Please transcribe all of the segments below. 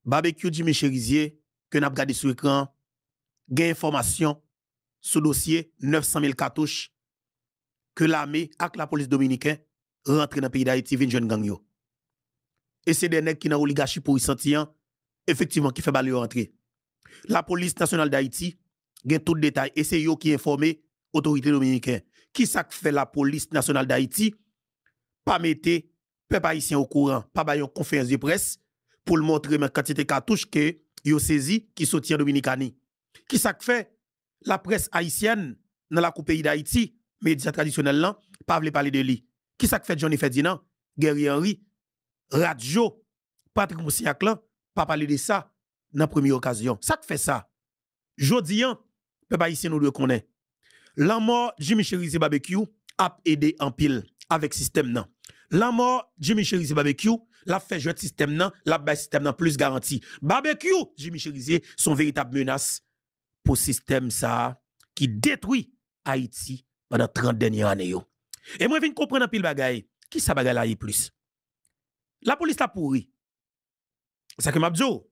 Barbecue Jimmy Cherizier, que n'a regardé sur l'écran, gain information sous dossier 900 000 cartouches que l'armée avec la police dominicaine rentre dans le pays d'Haïti, vin jeune gang yo. Et c'est des nègres qui dans oligarchie pour y sentir, effectivement, qui fait baler rentrer. La police nationale d'Haïti, gain tout détail, et c'est yo qui informe autorité dominicaine. Qui ça fait la police nationale d'Haïti, pas mettre peuple haïtien au courant, pas ba yon conférence de presse, pour le montrer la quantité de cartouches que yo saisi qui sorti en Dominicani. Qui ça fait la presse haïtienne dans la coupe pays d'Haïti, médias traditionnels là, pas vle parler de lui. Qui ça fait Johnny Ferdinand, Guerrier Henry, Radio, Patrick Moussiak là, pas parler de ça dans la première occasion. Ça fait ça. Jodi an, peuple haïtien nous doit connaître. La mort Jimmy Cherizier Barbecue a aidé en pile avec système nan. La mort Jimmy Cherizier Barbecue l'a fait jouer système nan, l'a bay système nan plus garanti. Barbecue Jimmy Cherizier son véritable menace pour système ça qui détruit Haïti pendant 30 dernières années yo. Et moi viens comprendre en pile bagay, qui ça bagay là y plus. La police la pourri. Ça que m'abdjo.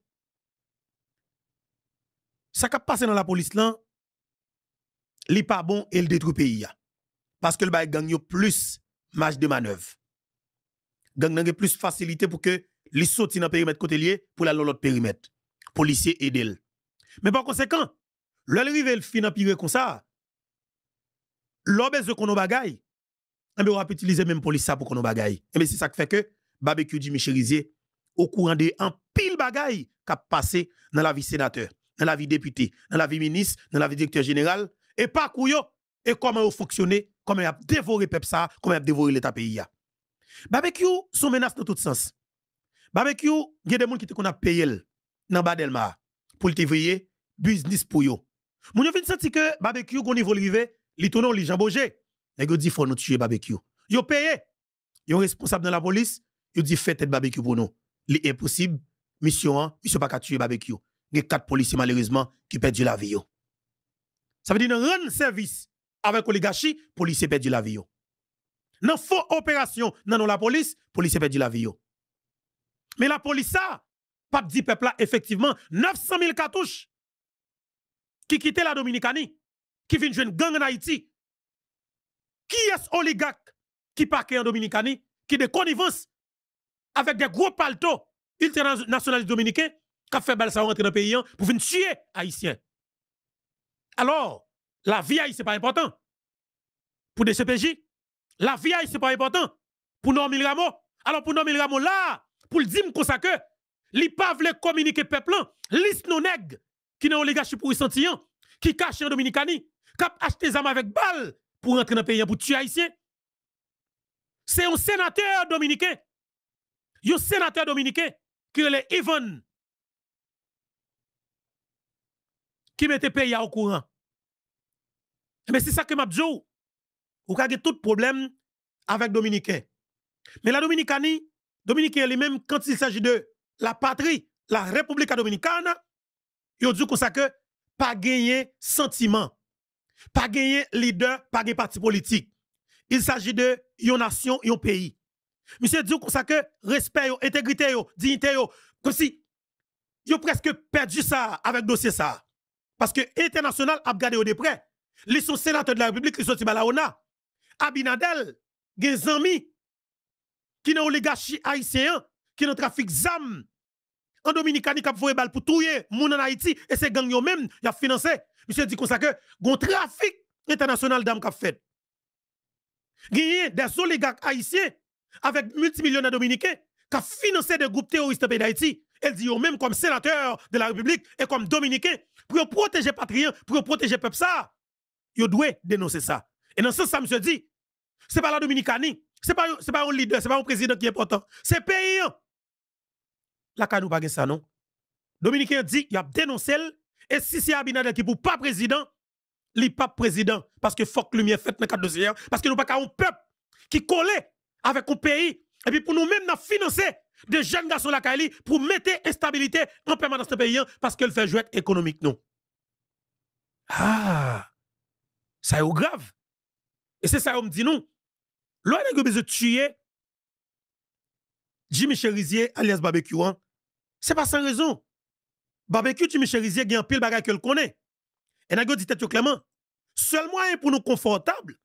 Ça qui passe dans la police là, li pas bon et le détruit pays. Parce que le bail gang yo plus marge de manœuvre. Gang nan gen plus facilité pour que li sorti dans périmètre côté lié pour la l'autre périmètre. Policier aidel. Mais par conséquent, le rive le fin empire comme ça. L'obèse de kono bagay. Et bien on va utiliser même police ça pour kono bagay. Et bien c'est ça qui fait que Barbecue Jimmy Cherizier au courant de en pile bagay qui a passé dans la vie sénateur, dans la vie député, dans la vie ministre, dans la vie directeur général et pas kouyo et comment il fonctionner, comment il a dévoré peuple ça, comment il a dévoré l'état pays. Barbecue son menace dans tout sens. Barbecue, il y a des gens qui te a payé dans Badelma pour te veiller business pour yo. Moun yo fin senti que barbecue gon niveau rivé, li tournon li jambogé. Nèg yo dit faut nous tuer barbecue. Yo payé. Yo responsable dans la police, yo dit fait tête barbecue pour nous. Li impossible, mission pas ka tuer barbecue. Il y a 4 policiers malheureusement qui perdu la vie yo. Ça veut dire dans rendre service avec oligarchie, policiers perdu la vie yo. Dans faux opération dans la police, policiers perdu la vie yo. Mais la police ça, pas dit peuple là effectivement 900 000 cartouches qui quittent la Dominicanie, qui viennent jouer une gang en Haïti. Qui est oligarque qui parquet en Dominicanie, qui de connivence avec des gros paltos internationalistes dominicains qui a fait balle ça rentrer dans le pays pour venir tuer Haïtiens. Alors, la vie haïtienne c'est pas important. Pour des CPJ, la vie haïtienne c'est pas important. Pour Normil Rameau, alors pour Normil Rameau là, pour le dire comme ça que li pa vle communiquer peuple liste non nèg qui n'a oligarchie pour Santillon, qui cache en Dominicanie, qui a acheté des armes avec balles pour rentrer dans le pays pour tuer haïtien. C'est un sénateur dominicain. Un sénateur dominicain qui est le Ivan qui mette pays au courant. Mais c'est ça que m'a dit. Ou ka tout problème avec Dominicain. Mais la Dominicanie, Dominicain lui-même, quand il s'agit de la patrie, la République Dominicana, il dit comme ça que pas gagner sentiment, pas gagner leader, pas gagner parti politique. Il s'agit de une nation, un pays. Monsieur dit comme ça que respect, intégrité, dignité, comme si il a presque perdu ça avec dossier ça. Parce que international a gardé au de près. Ils sont sénateurs de la République, ils sont la ONA. Abinadel, des amis qui n'ont oligarchie haïtien, qui n'ont trafic zam en Dominicanie, qui ont volé balle pour tuer moun en Haïti, et c'est gang yo même, y a financé. Monsieur dit comme ça que, gon trafic international d'âme qu'a fait. Gagné des oligarques haïtiens avec multimillionnaires dominicains qui ont financé des groupes terroristes pays d'Haïti. Elle dit yo même comme sénateur de la République et comme dominicain pour protéger patrie, pour protéger peuple ça. Yo doit dénoncer ça. Et dans ce sens, ça monsieur dit, c'est pas la Dominicanie, c'est pas un leader, c'est pas un président qui est important, c'est pays. La ka nou pa gen ça non. Dominicain dit il a dénoncé et si c'est Abinader qui pour pas président, li pas président parce que faut que lumière faite dans cadre dossier parce que nous pas un peuple qui colle avec un pays et puis pour nous même n'a financer des jeunes garçons la Kali pour mettre instabilité en permanence dans le pays parce que le fait jouer économique non. Ah, ça est grave. Et c'est ça on me dit nous. L'on a besoin de tuer Jimmy Cherizier alias Barbecue C'est pas sans raison. Barbecue, tu me chérisier, il y a un pile bagage que le connaît. Et n'a dit tête clairement. Seul moyen pour nous confortable,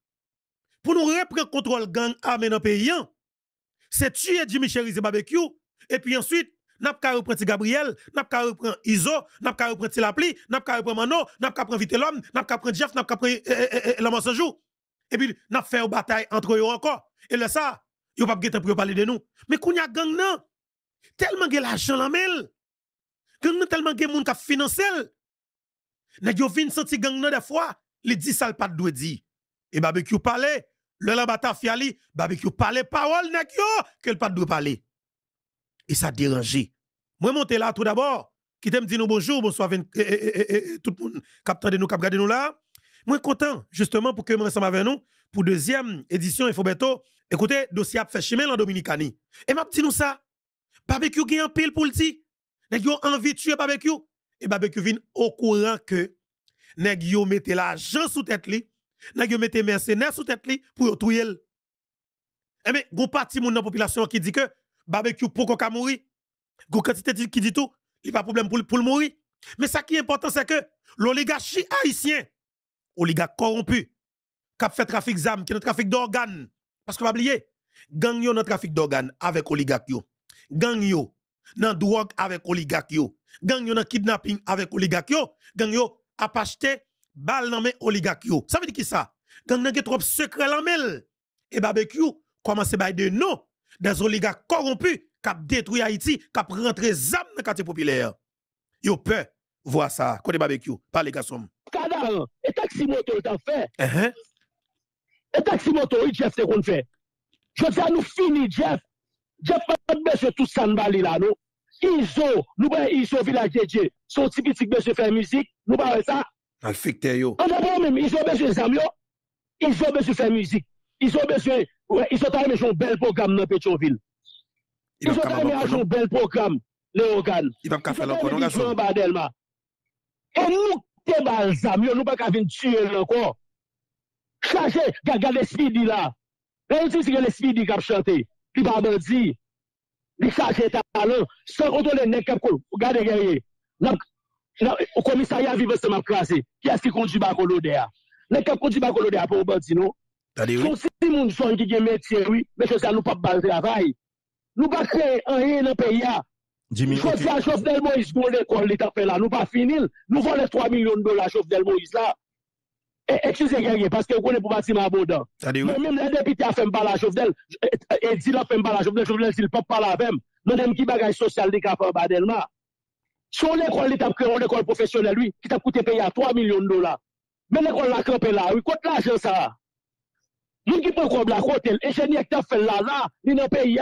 pour nous reprendre contrôle gang armé dans le pays, c'est tuer Jimmy Cherizier Barbecue. Et puis ensuite, n'a pas reprendre Gabriel, n'a pas reprendre Iso, n'a pas reprendre Tilapli, n'a pas reprendre Mano, n'a pas prendre Vite l'homme, n'a pas prendre Jeff, n'a pas prendre l'homme sans jour. Et puis, n'a fait une bataille entre eux encore. Et là, ça, ils pas guetter pour parler de nous. Mais qu'on y a gang nan, tellement que l'argent la mêle, gang nan tellement que moun ka financé. Nèg yo vinn senti gang nan des fois, li dit ça pas doit dire. Et Barbecue parler, le la bata fiali, Barbecue parler parole nèg yo que le pas doit parler. Et ça dérangé. Moi monter là tout d'abord, qui t'aime dire nous bonjour, bonsoir tout le monde qui de nous, qui regarde nous là. Moi content justement pour que moi ensemble avec nous pour deuxième édition Infobeto. Écoutez, dossier a fait chemin en Dominicanie. Et m'a dit nous ça. Barbecue gagne un pile pour le dire. Nèg yo envie de tuer Barbecue. Et Barbecue vient au courant que nèg yo mette l'argent sous tête li, nèg yo mette mercenaires sous tête li pour tuer. Eh mais gon parti moun dans population qui dit que Barbecue pour qu'on mourir. Gon quantité qui dit tout, il pas problème pour le mourir. Mais ça qui est important c'est que l'oligarchie haïtien, oligarque corrompu, qui fait trafic d'armes, qui a trafic d'organes. Parce que pas oublier, gang yo dans trafic d'organes avec oligarque yo. Gang yo dans drogue avec oligarque yo. Gang yo dans kidnapping avec oligarque yo. Gang yo a acheté balle dans mes oligarque yo. Ça veut dire qui ça? Gang nan gen trop secret la mel. Et Barbecue commence à de nous des oligarques corrompus qui détruit Haïti, qui rentré zam dans le quartier populaire. Yo peur voir ça. Côté Barbecue, par les garçons. Cadavre, et taxi moto il t'a fait. Et taxi moto, Jeff, c'est qu'on fait. Je dis à nous fini, Jeff. Jeff, pas de monsieur tout ça bali là, non? Iso, nous ba Iso village DJ. Son petit monsieur fait musique, nous ba ça. Al ficteur yo. On a même Iso monsieur Zamio. Iso monsieur fait musique. Iso monsieur, ouais, Iso t'a mis un bel programme dans Pétionville. Iso t'a mis un bel programme, Léogan. Il va pas faire encore, non, garçon. Et nous, t'es bal Zamio, nous pas qu'à venir tuer encore. Chargez, regardez Speedy là. Là, c'est que les Speedy qui a chanté. Puis pas bandit. Il charge talent. Sans contrôler les nègres qui regardez guerrier. Au commissariat vivre ensemble classé. Qui est-ce qui conduit Bacolodéa? Les qui conduit Bacolodéa pour bandit, non? Son si moun son qui a métier, oui, mais ça nous pas de travail. Nous pas créer rien dans le pays. Jimmy, faut faire Jovenel Moïse pour l'école, l'État fait là. Nous pas fini. Nous volons 3 millions de dollars Jovenel Moïse là. Excusez guerrier, parce que vous connaissez pour bâtiment abondant. Même les députés a fait m'parler à Jovenel, et dit là fait m'parler à Jovenel, s'il pas parler avec même. Même qui bagage social de cap Badelma. Son l'école, l'État créé une école professionnelle, lui, qui t'a coûté payer à 3 millions de dollars. Mais l'école l'a campé là, oui, compte l'argent ça. Nous qui peut comme la côté, l'ingénieur qui a fait là, il n'a payé,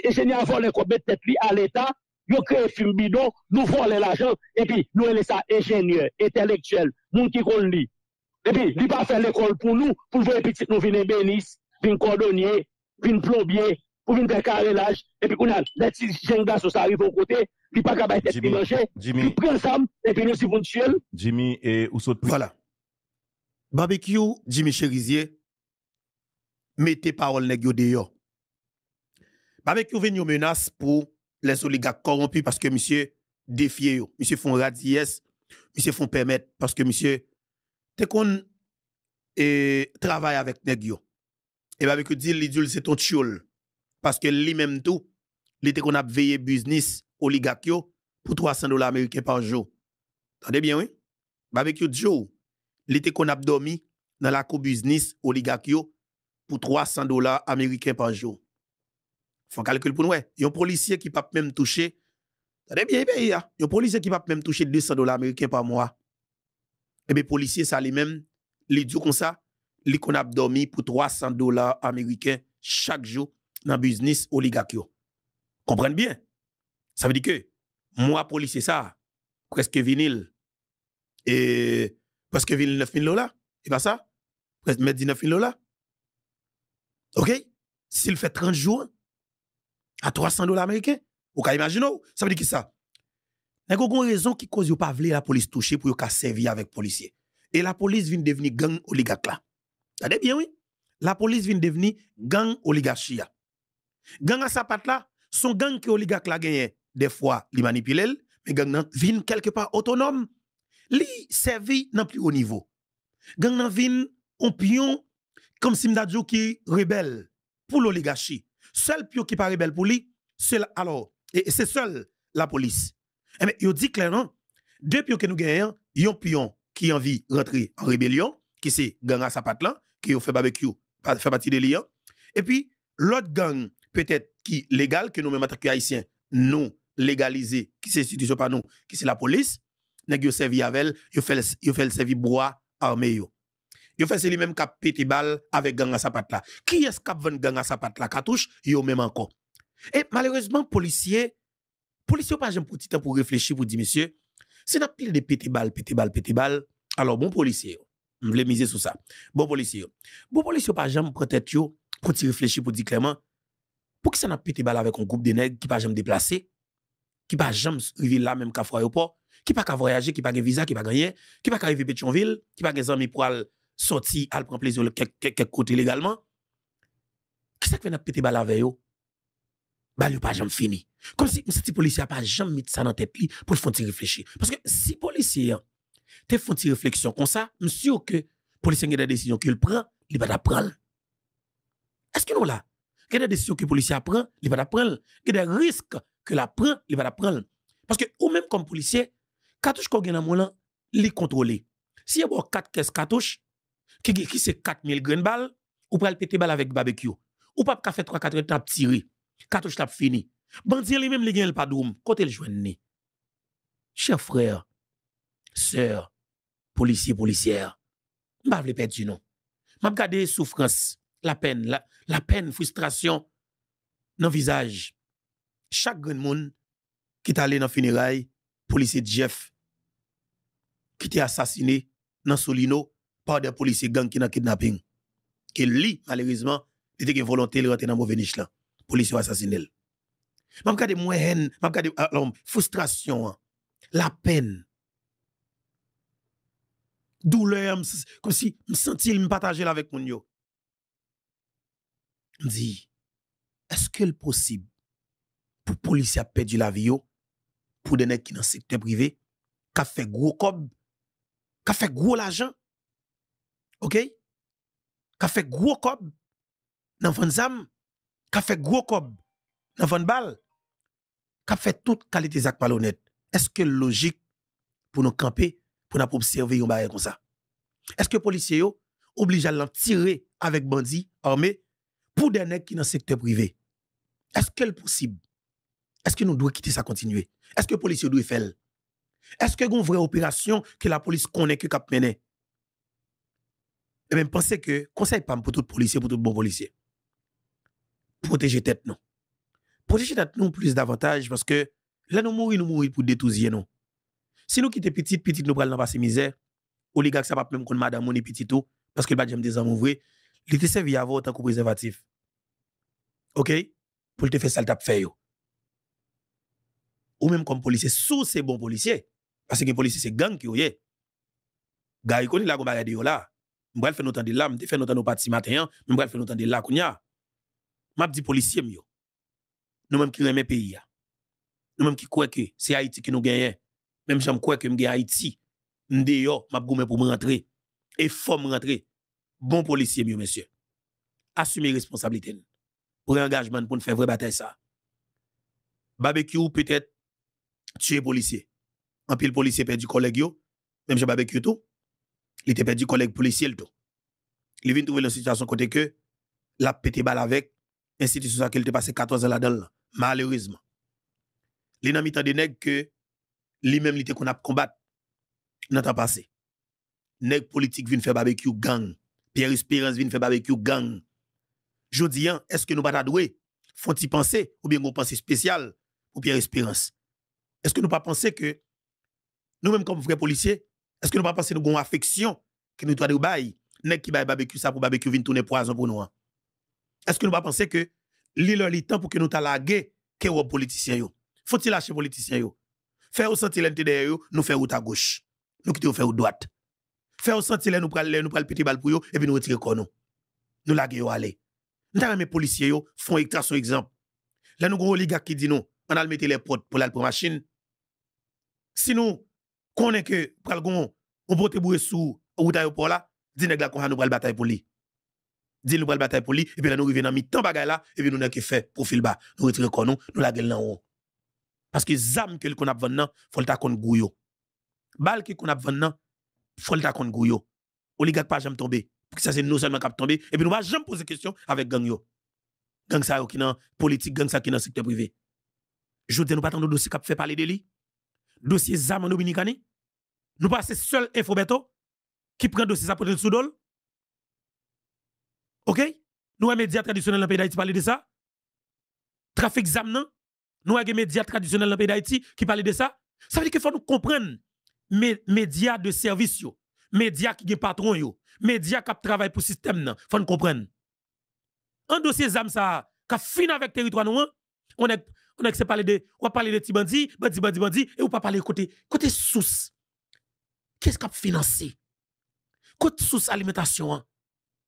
l'ingénieur a volé comme tête lui à l'État, il a créé un film bidon, nous volons l'argent, et puis nous laissons ça ingénieur, intellectuel, nous qui qu'on lit. Et puis, il n'a pas fait l'école pour nous, pour voir les petits nous venir bénis, venir cordonnier, venir plombier, pour venir faire carrelage, et puis, les petits jeunes garçons, ça arrive au côté, il n'a pas qu'à être mélangé, il prend ça, et puis nous, si vous tuez. Jimmy, et où saute. Voilà. Barbecue, Jimmy Cherizier, mettez parole nèg yo dehors. Barbecue vient une menace pour les oligarques corrompus parce que monsieur défie yo, monsieur font radies, monsieur font permettre parce que monsieur te kon travaille avec nèg yo. Et Barbecue dit l'idule c'est ton tchoul parce que lui même tout, il te qu'on a veillé business oligarque yo pour $300 américains par jour. Entendez bien oui? Barbecue Joe, il te qu'on a dormi dans la co-business oligarque yo pour $300 américains par jour. Faut calculer pour nous. Il y a un policier qui ne peut même toucher. Attendez bien, il y a un policier qui ne peut même toucher $200 américains par mois. Et bien, policier, ça lui-même, il dit comme ça, il qu'on a dormi pour $300 américains chaque jour dans le business oligarque. Comprenez bien? Ça veut dire que moi, policier, ça, presque vinyle. Et presque vinyle $9,000. Et pas ça? Presque $19,000. OK? S'il fait 30 jours à $300 américains, vous pouvez imaginer, ça veut dire qui ça? Il y a une raison qui cause pas vle la police toucher pour qu'à servir avec policiers. Et la police vient devenir gang oligarque là. Regardez bien oui. La police vient devenir gang oligarchie. Gang à sa patte là, son gang qui oligarque là gagné des fois, li manipule, mais gang nan vin quelque part autonome. Li servi dans plus haut niveau. Gang nan vin on pion comme si m'dadjou qui rebelle pour l'oligarchie. Seul pion qui pas rebelle pour lui, alors, et c'est seul la police. Eh bien, il dit clairement, deux pions que nous gagnons, yon pion qui a envie de rentrer en rébellion, qui c'est gang à sapat là, qui a fait barbecue, fait partie de l'IA. Et puis, l'autre gang, peut-être qui légal, que nous-mêmes en tant qu'Haïtiens, nous légaliser, qui c'est institution pas nous, qui c'est la police, nèg yo servi avec, yo fait le servi bois armé yo. Yo fait c'est lui même qui pété balle avec gang à sapat là. Qui est-ce qui vend gang à sapat là cartouche yo même encore. Et malheureusement policiers pas jamais pour temps pour réfléchir pour dire monsieur, c'est n'a pile de pété balle. Alors bon policier, on veut miser sur ça. Bon policier pas jamais prendre tête yo pour réfléchir pour dire clairement pour que ça n'a pété balle avec un groupe de nègres qui pas jamais déplacé, qui pas jamais arriver là même qu'à aéroport, qui pas qu'à voyager, qui pas de visa, qui pas rien, qui pas qu'à arriver Pétionville, qui pas des amis pour aller sortir, aller prendre plaisir quelque côté légalement. Qui ça qui vient péter balle avec yo? Bah yo pas jamais fini. Comme si ce policier a pas jamais mis ça dans tête li pour faire réfléchir. Parce que si policier te font une réflexion comme ça, je suis sûr que policier a des décisions qu'il prend, il va prendre. Est-ce que non là? Il y a des décisions que le policier prend, il va prendre. Il y a des risques que la prend, il va prendre. Parce que ou même comme policier, cartouche qu'on gagne dans mon là, les contrôler. Si y a 4 caisses cartouches qui c'est 4000 grains de balles, ou pral péter balle avec barbecue. Ou pas ka fait 3-4 étapes tirer. Cartouche t'a fini. Bandit lui même li gen pas doum, côté le joindre. Chers frères, sœurs, policières, m'pa vle perdre non. M'a regarder souffrance, la peine, frustration dans visage. Chaque grand monde qui est allé dans funérailles, policier Jeff qui était assassiné dans Solino par des policiers gang qui n'a kidnapping. Et lui malheureusement, il était une volonté de rentrer dans mauvais niche là. Policier assassiné. M'a regarder moi haine, m'a regarder frustration, la peine. Douleur, comme si me sentis me partager avec mon yo. Me dit est-ce que c'est possible pour policier a perdu la vie yo pour des nèg qui dans secteur privé qui a fait gros cob, qui a fait gros l'argent. OK? Qui a fait gros cob dans van zam, qui a fait gros cob dans van balle, qui a fait toute qualité zak malhonnête. Est-ce que logique pour nous camper pour nous observer un bagage comme ça? Est-ce que policiers yo obligé à l'en tirer avec bandits armés pour des nègres qui dans le secteur privé? Est-ce que c'est possible? Est-ce que nous devons quitter ça continuer? Est-ce que les policiers doivent faire? Est-ce que y a une vraie opération que la police connaît que cap mener? Et même pensez que conseil pas pour tout policier, pour tout bon policier. Protéger tête non. Protéger tête non plus davantage parce que là nous mourir pour détousier non. Si nous quittons petit nous prenons dans passer misère, oligarque ça pas même contre madame mon petit tout parce que le badjam des hommes vrai, il était servi avant tant que préservatif. OK? Pour te faire ça t'a fait yo. Ou même comme policier sous ces bons policiers parce que les policiers c'est gang qui oyé. Gars connaît la combat de là. M'bral fait autant de là, m'te fait autant de parti matin, m'bral fait autant de là kounya. M'a dit policier yo. Nous même qui remet pays. Nous même qui croit que c'est Haïti qui nous gagne. Même j'aime croire que m'gagne Haïti. M'deyo m'a goumé pour me rentrer et faut me rentrer. Bon policier mieux monsieur. Assumez responsabilité. Pour engagement pour faire vraie bataille ça. Barbecue peut-être tuer policier. En pile policier perdu collègue yo, même j'ai barbecue tout. Il était perdu collègue policier le tout. Il vient trouver une situation côté que la pété balle avec institution ça qu'il te passé 14 ans là-dedans. Malheureusement. Il n'a mis tant de nèg que lui-même il était qu'on a combattre dans temps passé. Nèg politique vient faire barbecue gang. Pierre Espérance vient faire barbecue gang. Jodi an, est-ce que nous pas doué font-ils penser ou bien on pense spécial pour Pierre Espérance? Est-ce que nous pas penser que nous même comme vrais policiers, est-ce que nous pas penser nous avons affection que nous doit de bail nèg qui bail barbecue ça pour barbecue vient tourner poison pour nous? Est-ce que nous pas penser que li temps pour que nous ta laguer que aux politiciens yo? Faut-il lâcher politiciens yo? Faire au sentir l'intérêt yo, nous faire route à gauche. Nous quitter faire route droite. Faire au sentir nous pral petit balle pour yo et puis nous retirer corps nous. Nous laguer yo aller. Nous ta mes policiers yo font extraction exemple. Là nous gon oligarque qui dit non, on a le mettre les potes pour la machine. Si nous connaissons que pral gon on pote boué sous route aéroport là, dit nèg la kon nous pral bataille pour lui. Dit nous pral bataille pour lui et puis là nous rive dans mi temps bagay là et puis nous n'a que fait profil bas, nous retirer kon nous la gueule là haut. Parce que zam que qu'on a vendre nan, faut le ta kon gouyo. Bal qui qu'on a vendre nan, faut le ta kon gouyo. Oligarque pas jamais tomber. Parce que ça c'est nous seulement qui tomber et puis nous pas jamais poser question avec gang yo. Gang ça qui dans politique, gang ça qui dans secteur privé. Je dis nous pas attendre dossier qui fait parler de lui. Dossier zam en Dominicani. Nous pas c'est seul Infobeto qui prend dossier ça pour le soudol. OK? Nous les médias traditionnels dans le pays d'Haïti parler de ça. Trafic zam nan. Nous les médias traditionnels dans le pays d'Haïti qui parlent de ça. Ça veut dire qu'il faut nous comprendre médias de service yo, médias qui gen patron yo, médias qui travaillent pour système nan, faut nous comprendre. Un dossier zam ça qui fin avec territoire nous, on est parler de on parler de ti bandi et on pas parler côté source. Qu'est-ce qu'a financé? Côté source alimentation,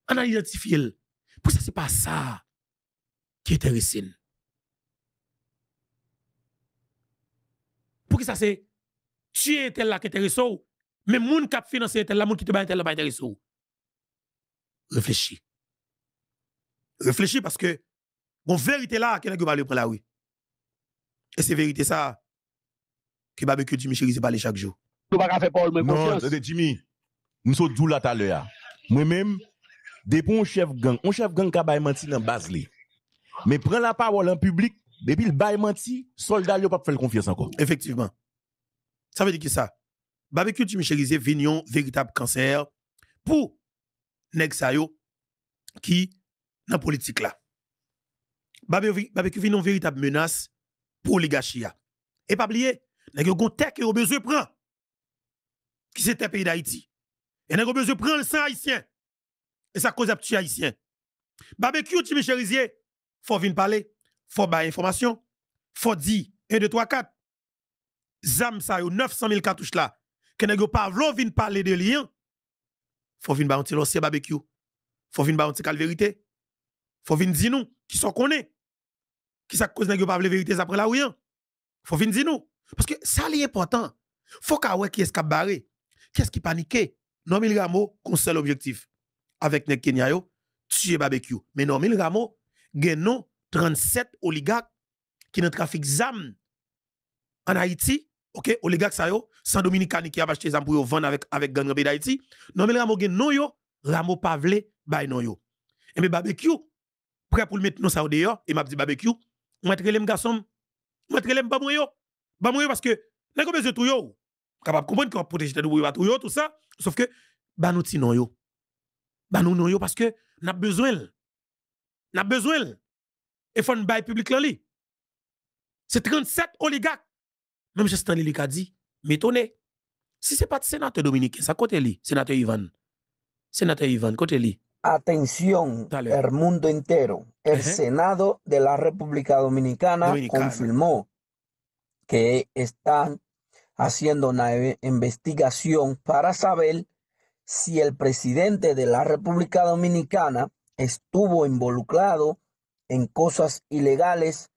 on a identifié. Pour ça c'est pas ça qui intéresse. Pour que ça c'est tuer tel là qui intéresse ou mais moun qui financé tel là moun qui te ba tel là pas intéresse ou. Réfléchis parce que bon vérité là qui n'a pas le prendre là oui. Et c'est vérité ça que barbecue Jimmy Chéri c'est parler chaque jour. Nous pas faire Paul mais confiance. Non, Jimmy. Nous sommes dou là tout à l'heure. Moi même depuis un chef gang ka bay menti dans base li. Mais prend la parole en public depuis le bay menti, soldat yo pas faire confiance encore. Effectivement. Ça veut dire que ça barbecue Jimmy Chéri c'est vignon véritable cancer pour nèg sa yo qui dans politique là. Barbecue vignon véritable menace pour l'oligarchie. Et pas oublier, nèg yo gon tek yo besoin prend qui c'est un pays d'Haïti. Et nèg yo besoin prendre le sang haïtien. Et ça cause petit haïtien. Barbecue Jimmy Cherizier, faut venir parler, faut ba information, faut dire 1 2 3 4. Zam sa yo 900 000 cartouches là. Que nèg yo pas vlo venir parler de lien. Faut venir ba on ti barbecue. Faut venir ba on ti cal vérité. Faut venir dire nous qui sont connaît. Qui ça cause nèg yo pas vle vérité ça prend la ou rien. Faut venir dire nous parce que ça li important. Faut ka wè qui est barré. Qu'est-ce qui paniqué? Normil Ramo kon seul objectif avec nèg Kenya yo tuer barbecue. Mais Normil Ramo gen non 37 oligarques qui dans trafic zam en Haïti. OK, oligarques ça yo, sans Dominicani qui a acheté zam pour yo vendre avec gang d'Haïti. Normil Ramo gen non yo, Ramo pa vle bay non yo. Et mais barbecue prêt pour le mettre non ça au dehors et m'a dit barbecue, moi trelem garçon, moi trelem ba yo parce que nèg besoin tout yo. Capable comprendre qu'on protéger tout yo tout ça, sauf que ba nou ti non yo. Ba nou non yo parce que n'a besoin. Et faut bail public là li. C'est 37 oligarques. Même Justin Lili a dit, m'étonné. Si c'est pas de sénateur dominicain, ça côté li, sénateur Ivan. Sénateur Ivan côté li. Atención, el mundo entero. El Senado de la República Dominicana confirmó que están haciendo una investigación para saber si el presidente de la República Dominicana estuvo involucrado en cosas ilegales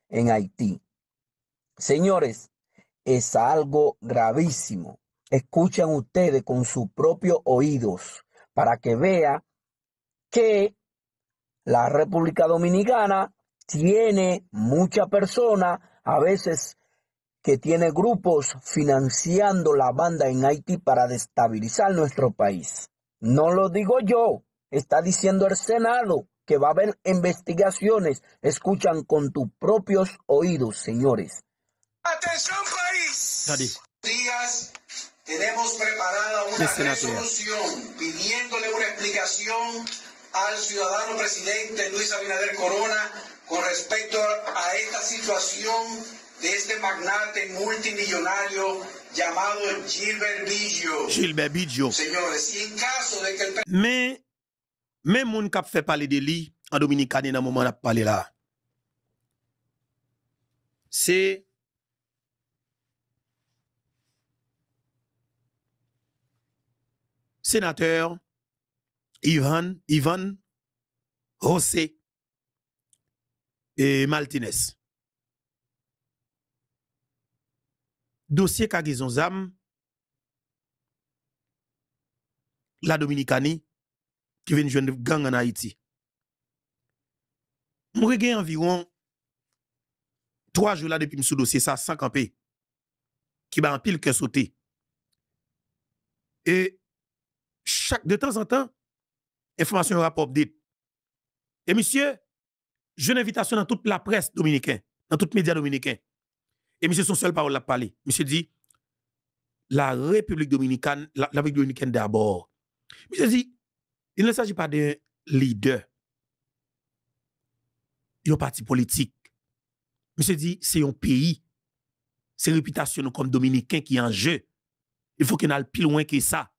en Haití. Señores, es algo gravísimo. Escuchan ustedes con sus propios oídos para que vean que la República Dominicana tiene muchas personas, a veces que tiene grupos financiando la banda en Haití para destabilizar nuestro país. No lo digo yo, está diciendo el Senado que va a haber investigaciones. Escuchan con tus propios oídos, señores. Atención país. Días tenemos preparada una resolución pidiéndole una explicación al ciudadano presidente Luis Abinader Corona con respecto a esta situación de este magnate multimillonario llamado Gilbert Biggio. Gilbert Biggio. Señores, y en caso de que el... Mais même moun k'ap fait parler de lui en Dominicane dans moment n'a parlé là. C'est sénateur Ivan José et Martinez. dossier Kagizon Zam, la Dominicanie, qui vient de jouer gang en Haïti. Moi, j'ai environ 3 jours là depuis que je dossier ça sans camper, qui va en pile que sauter. Et de temps en temps, information rapport update. Et monsieur, j'ai une invitation dans toute la presse dominicaine, dans tous les médias dominicains. Et monsieur, son seul parole l'a parlé. Monsieur dit, la République dominicaine, la République dominicaine d'abord. Monsieur dit, il ne s'agit pas d'un leader, d'un parti politique. Monsieur dit, c'est un pays. C'est réputation comme dominicain qui est en jeu. Il faut qu'on aille plus loin que ça.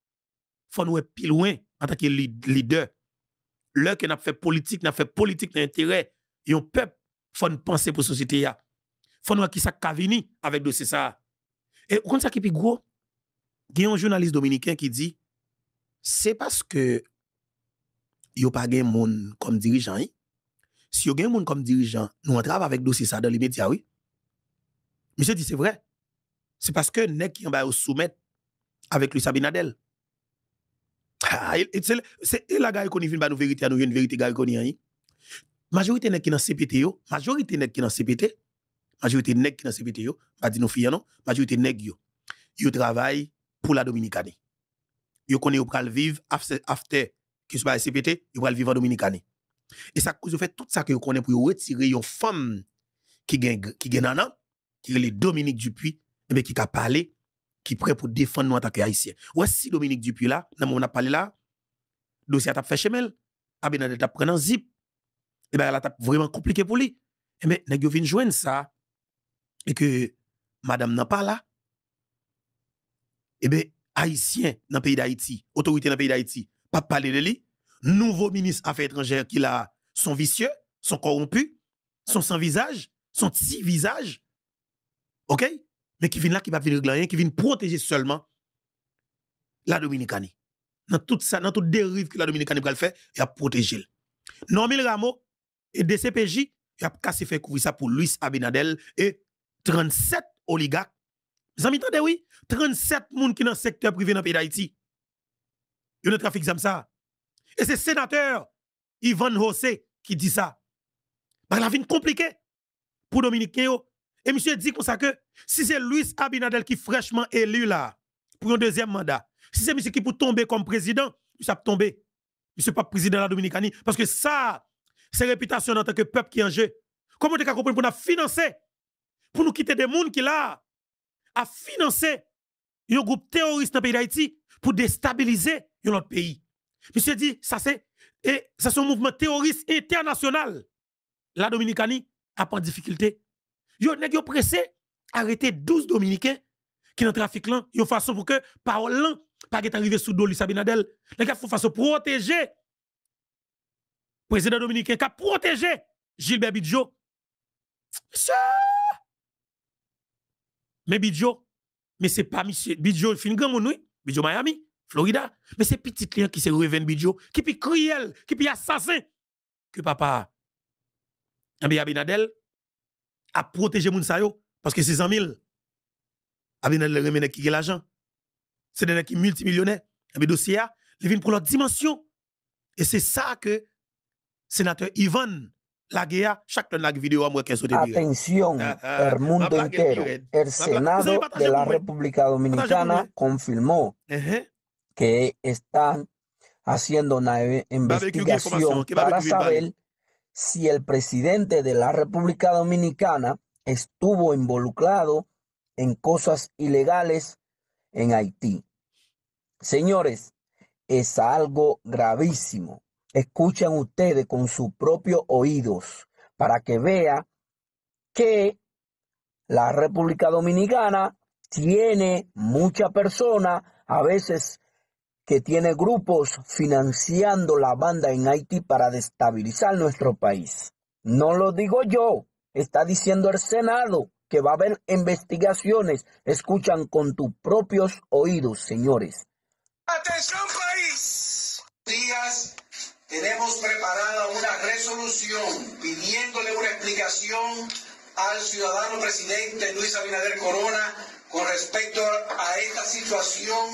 Il faut nous aller plus loin en tant que leader. Là qu'on a fait politique d'intérêt, et un peuple, il faut nous penser pour la société. Il faut nous qui ça kavini avec dossier ça. Et quand ça qui est gros, il y a un journaliste dominicain qui dit, c'est parce que il n'y a pas de monde comme dirigeant. Si il y a un monde comme dirigeant, nous travaillons avec dossier ça dans les médias, oui. Monsieur dit, c'est vrai. C'est parce que nèg qui en va soumettre avec Luis Abinadel. C'est la gars qui vient nous vérité, nous une vérité gars qui majorité nèg qui dans CPT yo, majorité nèg qui dans CPT, majorité nèg qui dans CPT yo, pas dit nos filles non, majorité nèg yo travaille pour la Dominicanie. Yo connaît ou pral vivre after qui soit CPT, yo pral vivre en Dominicanie. Et ça cause fait tout ça que vous connaissez pour retirer une femme qui gagne nana, qui est Dominique Dupuis, et qui a parlé, qui est prêt pour défendre nous en tant qu'Haïtiens. Ouais, si Dominique Dupuis là, dans mon a parlé là, dossier a fait chemel, Abinadel t'a pris un zip, et bien elle a vraiment compliqué pour lui. Et bien, n'a vient joindre ça, et que madame n'a pas là, et bien, Haïtien dans le pays d'Haïti, autorité dans le pays d'Haïti, pas parler de lui, nouveau ministre Affaires étrangères qui là, sont vicieux, sont corrompus, sont sans visage, sont petit visage, ok? Mais qui vient là, qui va venir régler rien, qui vient protéger seulement la Dominicanie. Dans tout ça, dans toute dérive que la Dominicanie va le faire, il a protégé. Normil Rameau et DCPJ, il a cassé fait couvrir ça pour Luis Abinadel et 37 oligarques. Vous entendez, oui? 37 personnes qui sont dans le secteur privé dans le pays d'Haïti. Il y a un trafic comme ça. Et c'est le sénateur Ivan José qui dit ça. Parce que la vie est compliquée pour Dominicain. Et monsieur dit comme ça que si c'est Luis Abinadel qui est fraîchement élu là, pour un deuxième mandat, si c'est monsieur qui peut tomber comme président, monsieur va tomber. Monsieur pas président de la Dominicanie. Parce que ça, c'est réputation en tant que peuple qui est en jeu. Comment tu as compris pour nous financer, pour nous quitter des gens qui là, à financer un groupe terroriste dans le pays d'Haïti pour déstabiliser un autre pays. Monsieur dit, ça c'est un mouvement terroriste international. La Dominicanie a pas de difficulté. Yo nèg yo pressé arrêter 12 Dominicains qui dans trafic là, yo façon pour que parole là pas arrivé sous Luis Abinadel. Les gars font façon protéger président dominicain qui a protégé Gilbert Bidjo. Monsieur. Mais Bidjo, mais c'est pas monsieur Bidjo fin grand moun oui, Bidjo Miami, Florida, mais c'est petit client qui se Reven Bidjo, qui puis cruel, qui puis assassin que papa Abinadel a protégé moun sa yo parce que c'est 100 000. Abinadel remène qui l'argent. C'est des gens qui multimillionnaires. Mais dossier a, ils viennent pour leur dimension. Et c'est ça que sénateur Ivan Laguea, chaque tonne la vidéo a moi qui sauté. Atención, el mundo entero. El Senado de la República Dominicana confirmó que están haciendo una investigación para saber si el presidente de la República Dominicana estuvo involucrado en cosas ilegales en Haití. Señores, es algo gravísimo. Escuchen ustedes con sus propios oídos para que vean que la República Dominicana tiene muchas personas, a veces que tiene grupos financiando la banda en Haití para destabilizar nuestro país. No lo digo yo, está diciendo el Senado que va a haber investigaciones. Escuchan con tus propios oídos, señores. Atención país. Días tenemos preparada una resolución pidiéndole una explicación al ciudadano presidente Luis Abinader Corona con respecto a esta situación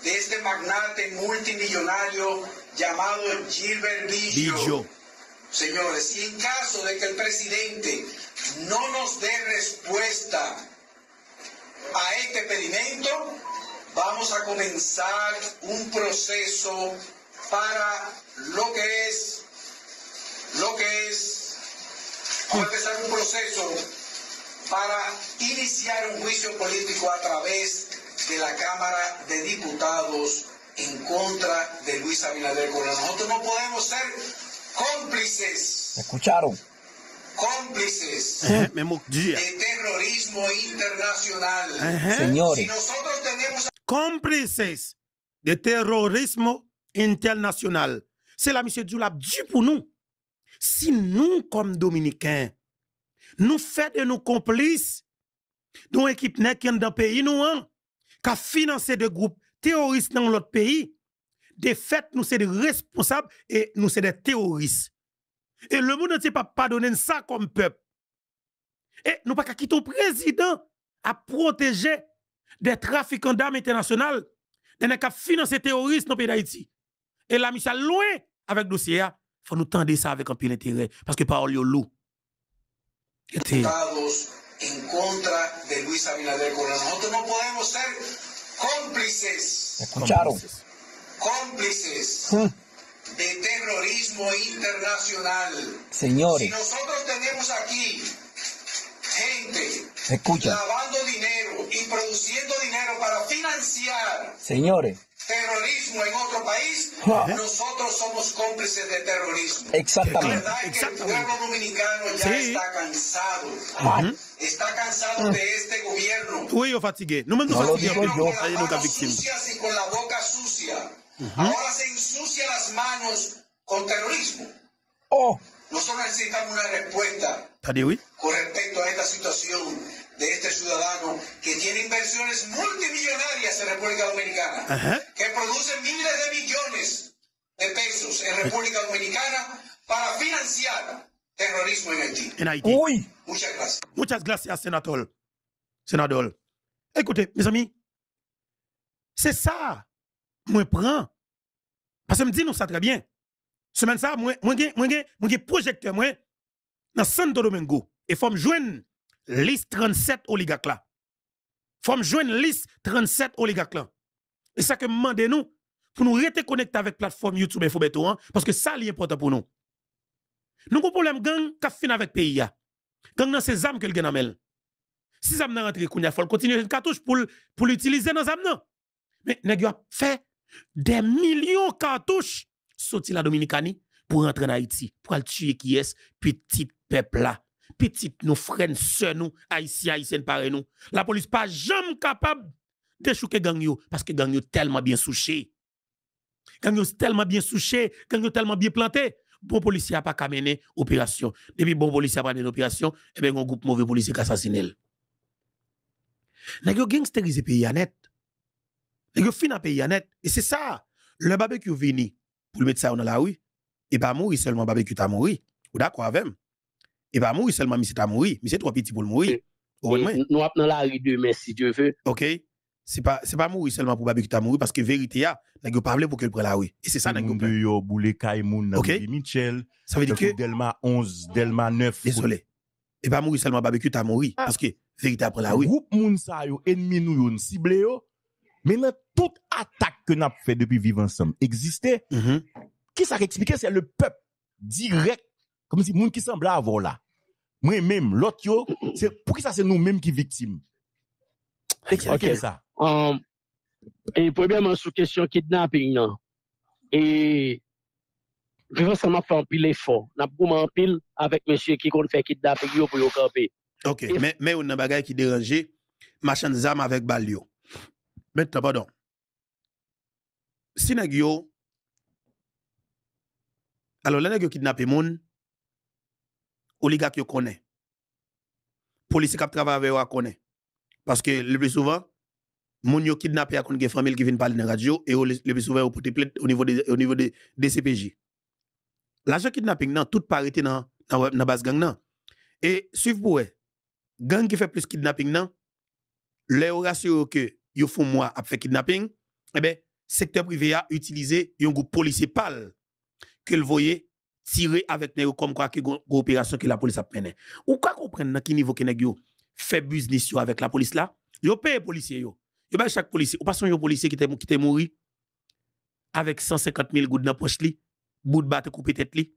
de este magnate multimillonario llamado Gilbert Billo. Señores, si en caso de que el presidente no nos dé respuesta a este pedimento, vamos a comenzar un proceso para vamos a empezar un proceso para iniciar un juicio político a través de la Cámara de Diputados en contra de Luis Abinader Corona. Nosotros no podemos ser cómplices. ¿Escucharon? Cómplices de terrorismo internacional. Señores. Si nosotros tenemos cómplices de terrorisme international. C'est la monsieur Djoulab dit pour nous. Si nous, comme Dominicains, nous faisons de nos complices, d'une équipe qui est dans le pays, nous, qui a financé des groupes terroristes dans l'autre pays, de fait, nous sommes des responsables et nous sommes des terroristes. Et le monde ne pas pardonner ça comme peuple. Et nous pas quitter le président à protéger des trafiquants d'armes internationales, des gens qui financent les terroristes dans le pays d'Haïti. Et là, Michel, loin avec le dossier, il faut nous tendre ça avec un peu d'intérêt, parce que parole est lourd. En contra de Luis Abinader Corona. Nosotros no podemos ser cómplices. ¿Escucharon? Cómplices de terrorismo internacional. Señores. Si nosotros tenemos aquí gente Escucha. lavando dinero y produciendo dinero para financiar Señores. terrorismo en otro país, nosotros somos cómplices de terrorismo. Exactamente. La verdad es que el pueblo dominicano ya está cansado. Está cansado de este gobierno. Oui, fatigué. Nous nous fatigués. Con las manos sucias y con la boca sucia. Ahora se ensucia las manos con terrorismo. Nosotros necesitamos una respuesta con respecto a esta situación de este ciudadano que tiene inversiones multimillonarias en República Dominicana, que producen miles de millones de pesos en República Dominicana para financiar terrorismo en Haití. En Haití. Oui. Muchas gracias. Muchas gracias, sénateur. Sénateur. Écoutez, mes amis, c'est ça, moi prends. Parce que me dit nous ça très bien. Semaine ça, moi projecteur moi dans Santo Domingo et faut me joindre liste 37 oligarques là. Faut me joindre liste 37 oligarques là. Et ça que me demandez nous pour nous rester connectés avec plateforme YouTube Infobeto parce que ça est important pour nous. Nous avons un problème gang qui fin avec pays ya. Gang dans ces armes que le gen si zam nan rentre kounya faut continuer une cartouche pour l'utiliser dans zam nan. Mais nèg a fait des millions de cartouches sorti la Dominicanie pour rentrer en Haïti, pour aller tuer qui est petit peuple là, petit nos frères, sœurs nous, haïtiens pareil nous. La police pas jamais capable de chouquer gang yo parce que gang yo tellement bien souché. Gang yo tellement bien souché, gang yo tellement bien planté. Bon policier a pas qu'à mener opération. Depuis bon policier a pas mené opération, et bien un groupe mauvais policier qui assassiné. Nèg yo gangsteriser pays net. Nèg yo fin à pays net et c'est ça. Le barbecue vini pour mettre ça dans la rue, et pas mourir seulement barbecue t'a mourir. Ou d'accord avec? Et pas mourir seulement monsieur t'a mourir, monsieur trop petit pour mourir. Nous avons dans la rue demain si Dieu veut. OK. C'est pas mourir seulement pour barbecue t'a mourir parce que vérité a, nèg yo pas parler pour que le prenne la rue. Et c'est ça nèg yo boule kay moun OK. Michel. Ça veut dire que Delma 11, Delma 9. Désolé. Et pas mourir seulement barbecue t'a mourir parce que vérité après la rue. Groupe moun sa yo ennemi nou yo ciblé yo. Mais dans toute attaque que nous avons fait depuis vivre ensemble existait, qui ça expliqué c'est le peuple direct, comme si moun qui semble avoir là. Moi-même, l'autre yo, c'est pour qui ça c'est nous-mêmes qui victimes. Expliquez ça. Et premièrement, sur question kidnapping, et vivre ça m'a fait un pile effort. N'a pas un pile avec monsieur qui compte faire kidnapping yo pour yo camper. OK, mais on a bagay qui dérangeait, machin d'armes avec balio. Maintenant, pardon. Si nèg yo, alors, les nèg yo kidnappé moun, oligarque yo connaît. Police qui travaille avec yo connaît. Parce que le plus souvent, moun yo kidnappé a kon gen famille qui vient parler dans radio et le plus souvent, au plainte au niveau des CPJ. L'argent kidnapping, nan, tout parité dans base gang nan. Et suivez pour gang qui fait plus kidnapping nan, les ratios que yo font moi a fait kidnapping, eh ben secteur privé a utilisé un groupe policier pâle que le voyait tirer avec nèg comme quoi que opération que la police a mené. Ou quoi comprendre dans qui niveau que nèg yo fait business yo avec la police là, yo paye policier yo. Yo ba chaque policier, ou pas son policier qui était mort avec 150 000 gouttes dans poche li, bout de batte coupé tête li.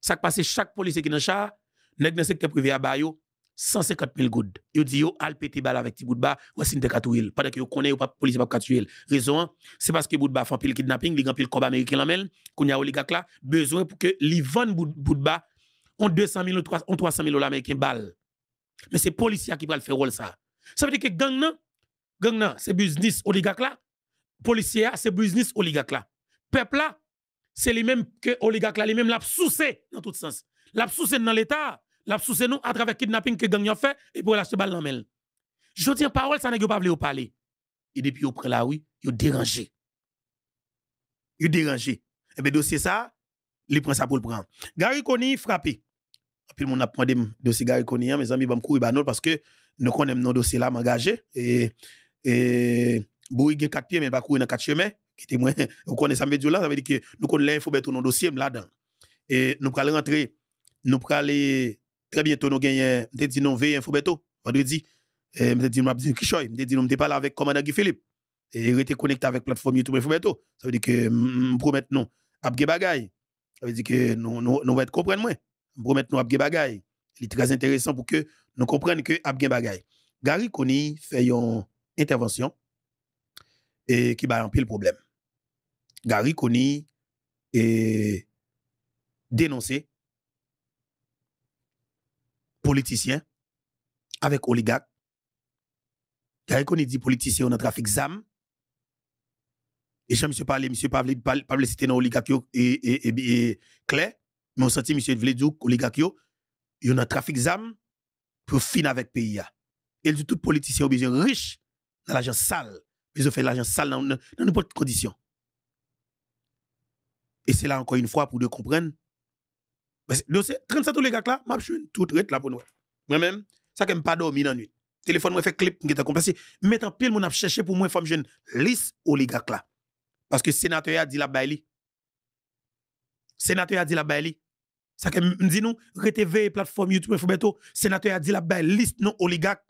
Ça passe chaque policier qui dans char, nèg dans secteur privé a ba yo 150 000 gouttes. Yo dit yo al pété balle avec ti bout de ba, ou si n'te katouil. Pendant que yo connaît ou pas policier pas katouil. Raison, c'est parce que bout de ba font pile kidnapping, li gan pile cob américain lamel, kounya oligarque là, besoin pour que li vend bout de ba on 200 000 on 300 000 dollars américains balle. Mais c'est policier qui va le faire rôle ça. Ça veut dire que gang nan, c'est business oligarque là. Policier c'est business oligarque là. Peuple là, c'est les mêmes que oligarque là, les mêmes l'a soucé dans tout sens. L'a soucé dans l'état. La sous nous à travers kidnapping que gang a fait et pour lâcher balle dans mel. Je dis parole ça n'est pas vle parler. Et depuis au prend la oui, yo dérangé. Yo dérangé. Et ben dossier ça, il prend ça pour le prendre. Gary Koni frappé. Puis le monde a demandé dossier Gary Koni mes amis va me courir banol parce que nous connaissons nos dossiers là m'engager et Boui gen 4 pieds mais pas courir dans 4 chemins qui témoin on connaît ça veut dire là ça veut dire que nous connaissons l'info beto nos dossiers là-dedans. Et nous allons rentrer nous aller très bientôt nous gagnons m'te dit non veille info beto vendredi m'te dit m'a dit Kishoy m'te dit nous m'te parler avec commandant Guy Philippe et rester connecté avec plateforme YouTube info beto ça veut dire que promet non ap gen bagay ça veut dire que nous va être comprendre moi promet nous ap gen bagay il est très intéressant pour que nous comprenions que ap gen bagay Gary Koni fait une intervention et qui va en pile problème Gary Koni est dénoncé politicien avec oligarque. Gary Koni dit politicien dans trafic zam. Et je me suis parlé, monsieur pas citer dans oligarque et clair, mais on senti monsieur vle dire oligarque yo dans trafic zam pour finir avec pays. Et dit tout politicien besoin riche dans l'argent sale, besoin faire l'argent sale dans n'importe quelle condition. Et c'est là encore une fois pour de comprendre. Donc c'est 37 oligarques là, m'a joué tout rete là pour nous. Moi-même, ça que me pas dormi dans nuit. Téléphone moi fait clip qui t'a compensé. Mettant pile mon a cherché pour moi femme jeune liste oligarques là. Parce que sénateur a dit la baili. Sénateur a dit la baili. Ça que me dit nous RTV plateforme YouTube Fobeto, sénateur a dit la baili liste non oligarques.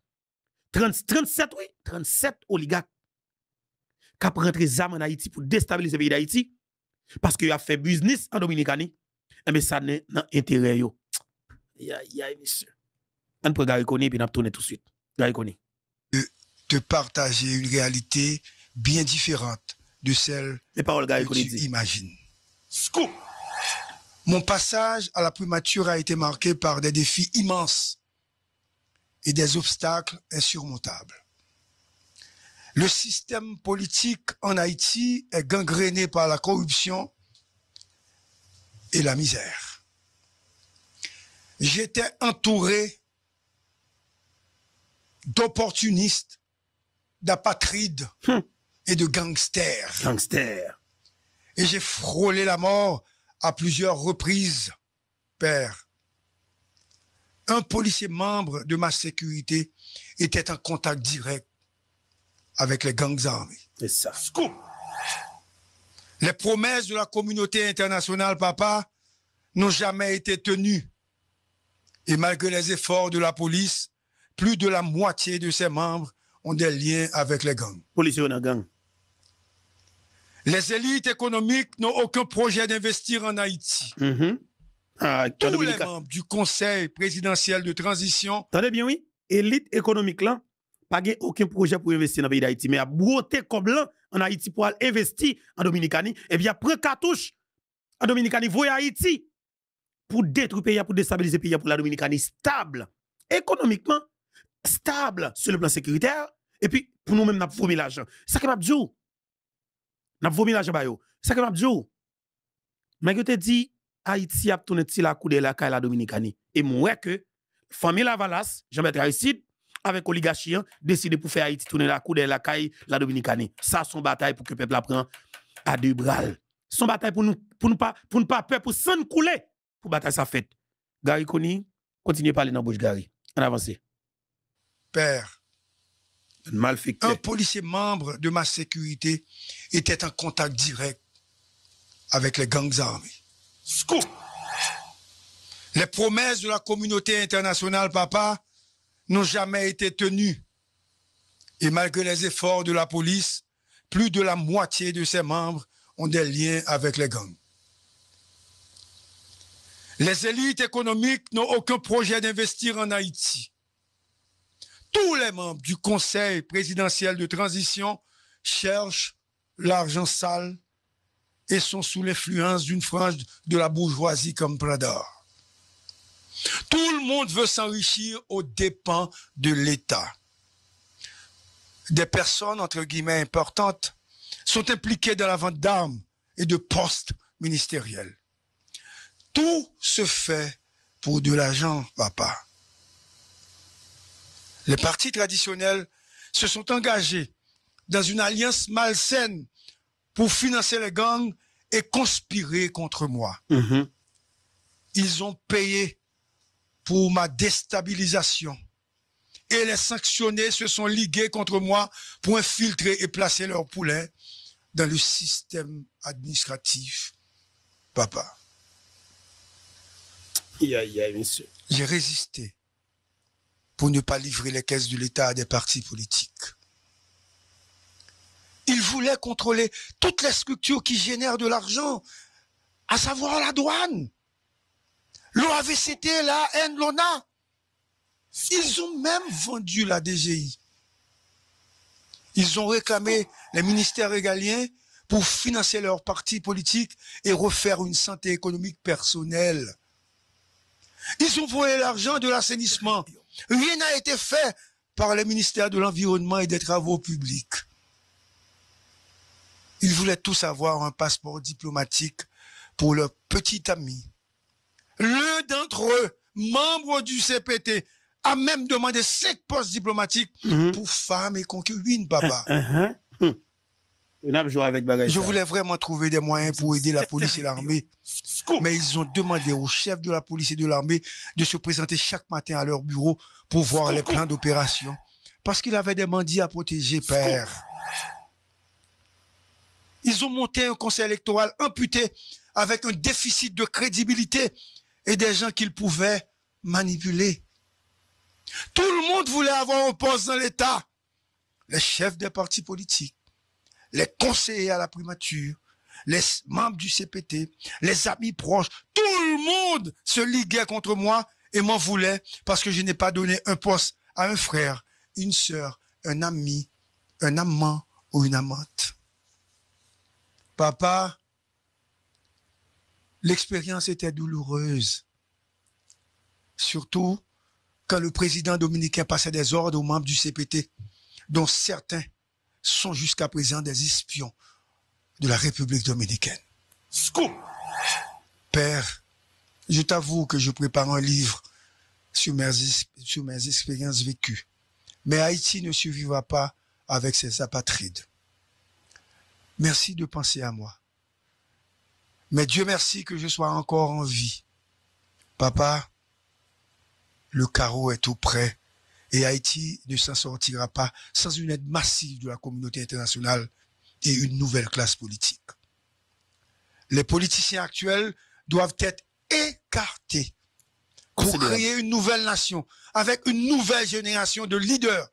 37 oui, 37 oligarques qui rentré zam en Haïti pour déstabiliser le pays d'Haïti parce qu'il a fait business en Dominicanie. Mais ça n'est pas intérêt yo. Monsieur. On peut Gary Koni puis on tourner tout de suite. Gary Koni. De partager une réalité bien différente de celle que tu imagines. Scoop. Mon passage à la primature a été marqué par des défis immenses et des obstacles insurmontables. Le système politique en Haïti est gangréné par la corruption et la misère. J'étais entouré d'opportunistes, d'apatrides et de gangsters. Et j'ai frôlé la mort à plusieurs reprises, père. Un policier membre de ma sécurité était en contact direct avec les gangs armés. C'est ça. Scoop. Les promesses de la communauté internationale, papa, n'ont jamais été tenues. Et malgré les efforts de la police, plus de la moitié de ses membres ont des liens avec les gangs. Policiers dans gang. Les élites économiques n'ont aucun projet d'investir en Haïti. Tous les membres du Conseil présidentiel de transition... Attendez bien, oui. Élite économique là, pas aucun projet pour investir dans le pays d'Haïti, mais à broter comme là en Haïti pour investir en Dominicanie, et bien prend cartouche en Dominicanie, voyez Haïti pour détruire le pays, pour déstabiliser le pays, pour la Dominicanie stable, économiquement stable sur le plan sécuritaire, et puis pour nous-mêmes, nous avons vomi l'argent. Ça que m'a dit, nous avons vomi l'argent. Ça que m'a dit, mais je te dis, Haïti a tourné la coude de la Dominicanie. Et moi que, famille Lavalas, Jean-Bertrand Aristide, avec oligarchie, décidé pour faire Haïti tourner la coude de la Dominicanie. Ça, son bataille pour que le peuple apprenne à deux bras. Son bataille pour nous pas peur, pour s'en couler, pour bataille sa fête. Gary Koni, continuez à parler dans la bouche, Gary. On avance. Père, Un policier membre de ma sécurité était en contact direct avec les gangs armés. Scoop! Les promesses de la communauté internationale, papa, n'ont jamais été tenues. Et malgré les efforts de la police, plus de la moitié de ses membres ont des liens avec les gangs. Les élites économiques n'ont aucun projet d'investir en Haïti. Tous les membres du Conseil présidentiel de transition cherchent l'argent sale et sont sous l'influence d'une frange de la bourgeoisie comme Prador. Tout le monde veut s'enrichir aux dépens de l'État. Des personnes, entre guillemets, importantes sont impliquées dans la vente d'armes et de postes ministériels. Tout se fait pour de l'argent, papa. Les partis traditionnels se sont engagés dans une alliance malsaine pour financer les gangs et conspirer contre moi. Ils ont payé pour ma déstabilisation. Et les sanctionnés se sont ligués contre moi pour infiltrer et placer leurs poulets dans le système administratif. Papa. Monsieur. J'ai résisté pour ne pas livrer les caisses de l'État à des partis politiques. Ils voulaient contrôler toutes les structures qui génèrent de l'argent, à savoir la douane, l'OAVCT, la haine, l'ONA. Ils ont même vendu la DGI. Ils ont réclamé les ministères régaliens pour financer leurs partis politiques et refaire une santé économique personnelle. Ils ont volé l'argent de l'assainissement. Rien n'a été fait par les ministères de l'Environnement et des Travaux publics. Ils voulaient tous avoir un passeport diplomatique pour leur petit ami. L'un d'entre eux, membre du CPT, a même demandé 5 postes diplomatiques pour femmes et concubines, papa. Je voulais vraiment trouver des moyens pour aider la police et l'armée. Mais ils ont demandé aux chefs de la police et de l'armée de se présenter chaque matin à leur bureau pour voir les plans d'opération. Parce qu'ils avaient des bandits à protéger, père. Ils ont monté un conseil électoral amputé avec un déficit de crédibilité et des gens qu'ils pouvaient manipuler. Tout le monde voulait avoir un poste dans l'État. Les chefs des partis politiques, les conseillers à la primature, les membres du CPT, les amis proches, tout le monde se liguait contre moi et m'en voulait parce que je n'ai pas donné un poste à un frère, une sœur, un ami, un amant ou une amante. Papa, l'expérience était douloureuse. Surtout quand le président dominicain passait des ordres aux membres du CPT, dont certains sont jusqu'à présent des espions de la République dominicaine. Scoop! Père, je t'avoue que je prépare un livre sur mes expériences vécues. Mais Haïti ne survivra pas avec ses apatrides. Merci de penser à moi. Mais Dieu merci que je sois encore en vie. Papa, le carreau est tout prêt et Haïti ne s'en sortira pas sans une aide massive de la communauté internationale et une nouvelle classe politique. Les politiciens actuels doivent être écartés pour créer une nouvelle nation avec une nouvelle génération de leaders.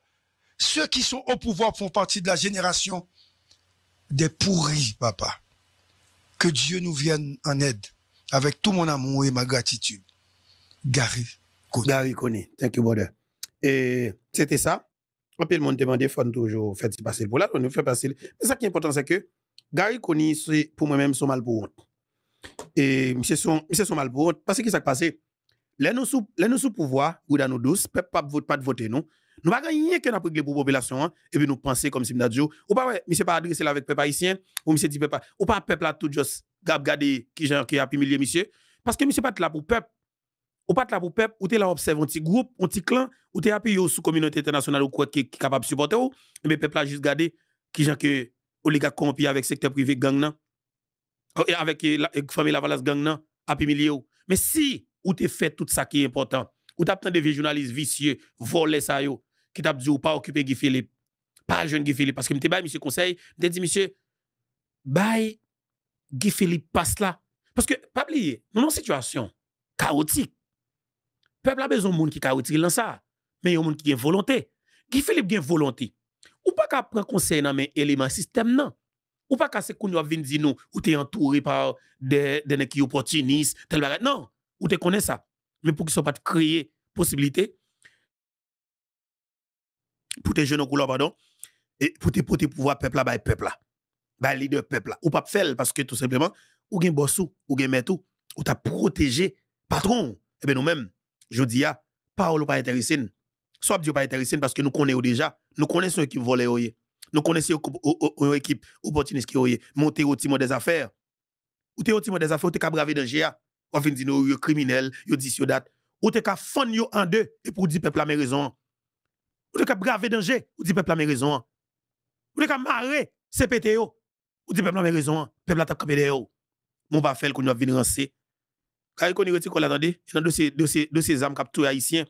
Ceux qui sont au pouvoir font partie de la génération des pourris, papa. Que Dieu nous vienne en aide avec tout mon amour et ma gratitude. Gary Coney. Gary Coney, thank you, brother. Et c'était ça. Un peu le monde demandait, il faut toujours faire passer pour là, on nous fait passer. Mais ça qui est important, c'est que Gary Coney, c'est pour moi-même, son mal pour honte. Et c'est son mal pour honte. Parce que ça qui passe, les nous sous pouvoir, ou dans nos douces, pas de voter, non. Nous ne pouvons pas gagner que nous avons pour la population, et puis nous penser comme si nous avons dit, ou pas, ouais, mais c'est pas adressé avec le peuple haïtien, ou monsieur dit peuple, ou pas peuple là tout juste, regarder qui a humilié monsieur, parce que monsieur pas là pour peuple, ou pas là pour peuple, ou t'es là observe un petit groupe, un petit clan, ou t'es appuyé sous communauté internationale ou quoi qui est capable de supporter ou, mais peuple là juste regarder qui gens que oligarque corrompu avec secteur privé gang nan, et avec la famille Lavalas gang nan, a humilié ou. Mais si ou t'es fait tout ça qui est important, ou t'as des journalistes vicieux, voler ça yo, qui t'a dit ou pas occuper Guy Philippe, Pas jeune Guy Philippe, parce que je me monsieur conseil, je dit, monsieur, bye, Guy Philippe passe là. Parce que, pas oublier, nous avons une situation chaotique. Peuple a besoin de monde qui est chaotique dans ça. Mais il y a un monde qui a volonté. Guy Philippe a volonté. Ou pas qu'à prendre conseil dans mes éléments système, non. Ou pas qu'à ce qu'on vient dire nous, ou t'es entouré par des qui opportunistes, tel bagage. Non, ou te connais ça. Mais pour qu'ils ne soient pas créer possibilité, pour tes jeunes en couleur, pardon, et pour tes pouvoirs peuple là, peuple là. Bah, leader peuple là. Ou pas faire parce que tout simplement, ou gen bossou, ou gen metou, ou t'as protégé patron. Eh bien, nous-mêmes, je dis, parole pas intéressé. Soit Dieu pas intéressé parce que nous connaissons déjà. Nous connaissons l'équipe volée. Nous connaissons l'équipe opportuniste qui est monté au timon des affaires. Ou t'es au timon des affaires, ou t'es qu'à braver dans GA. Ou fin dit nous, criminel, yo dit yo date. Ou t'es qu'à fond yo en deux et pour dire peuple la même raison. Ou t'es qu'à braver dans GA, ou dit peuple la même raison. Ou t'es qu'à marrer CPT yo. Ou dit peuple la même raison. Peuple la tap capé de yo. Mon pas faire qu'on va venir rancer. Quand il connaît qu'on l'attendait, dans de ces âmes capturées haïtiens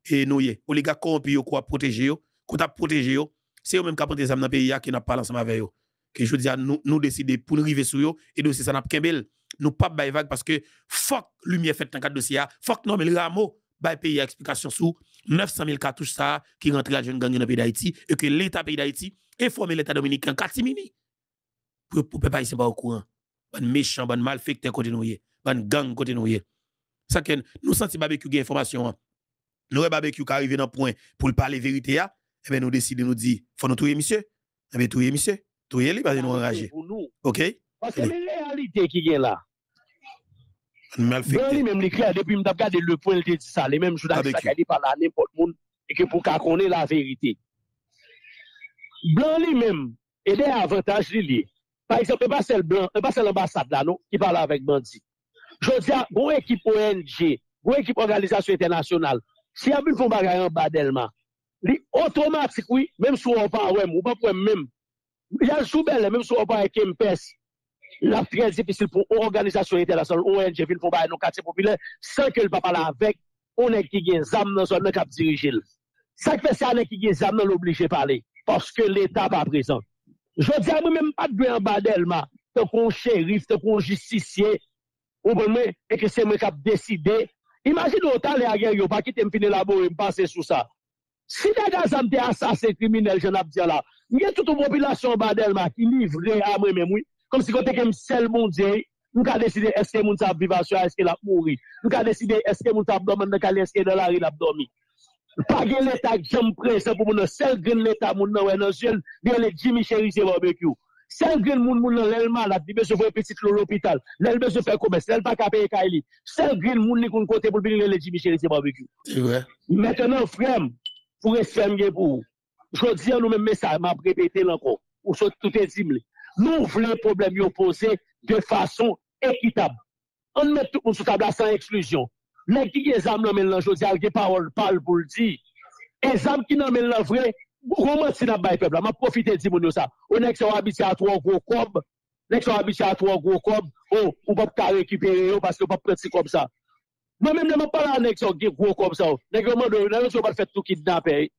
et nous ou les gars corrompus yo quoi protéger yo, qu'on t'a protégé yo, c'est eux même qui prendre des âmes dans pays qui n'a pas ensemble avec yo. Que je dis nous décider pour nous arriver sur yo et dossier ça n'a kembel, nous pas bail vague parce que fuck lumière fait dans cadre dossier, fuck non mais le rameau bail pays explication sur 900 000 cartouches ça qui rentre la jeune gang dans pays d'Haïti et que l'état pays d'Haïti informe l'état dominicain catimini pour pas ici pas au courant. Ban méchant, ban malfecteur côté nous ban gang côté nous ça que nous senti barbecue gain information nous barbecue qui arrivé dans point pour le parler vérité et ben nous décider nous dire faut nous touyer monsieur et ben touyer monsieur touyer lui parce que nous enrager OK parce que les réalités qui est là malfecteur même les clair depuis m't'a regardé le point il dit ça les mêmes journalistes qui dit par là n'importe monde et que pour connaître la vérité blanc lui même et des avantages liés. Par exemple, pas seul blanc, pas seul l'ambassade là, non, qui parle avec bandit. Je dis à une équipe ONG, une équipe organisation internationale, si y a une font bagaille en bas d'Elma, automatique, oui, même si on pas ouais, ou pas pour même, il y a sous belle, même si on pas avec MPS, la très difficile pour une organisation internationale, ONG, qui font bagaille dans le quartier populaire, sans que le papa là avec, on est qui gagne zam dans son cap diriger. Ça fait ça, on est qui gagne zam dans l'obligé parler, parce que l'État pas présent. Je dis à moi-même pas de en bas d'Elma, tant qu'on shérif, tant qu'on justicier, et que c'est moi qui a décidé. Imagine autant les guerre, yo pas quitter me finir là-bas et me passer sous ça. Si les gars ont été assassins criminels, je n'ai pas là, il y a toute une population en bas d'Elma qui livre à moi-même, oui, comme si c'était un seul monde, nous avons décidé est-ce que moun sa vivre sur est-ce qu'il a mouru. Nous avons décidé est-ce que moun sa dormir dans est-ce que dans la rue l'a dormi. Pas de l'État qui j'aime presse pour mon seul grain l'État moun nan dans ciel bien le Jimmy Chéri c'est barbecue seul grain moun nan l'el malade il besoin faire petit l'hôpital l'el besoin faire commerce l'el pas payer Kaili seul grain moun ni kon côté pour venir le Jimmy Chéri c'est barbecue c'est vrai maintenant frère pour faire pour je dis nous même ça m'a répété encore pour tout est dit nous voulons problème yo poser de façon équitable on met tout monde sur table sans exclusion. Les qui les âmes dans le jodi a parole parle pour le dire les âmes qui dans le vrai comment si n'a bail peuple m'a profiter dire mon ça on est qui sont habitués à trois gros cob les qui sont habitués à trois gros cob oh on pas récupérer parce que pas prendre comme ça moi même ne pas là qui sont gros comme ça les gars on pas faire tout kidnapper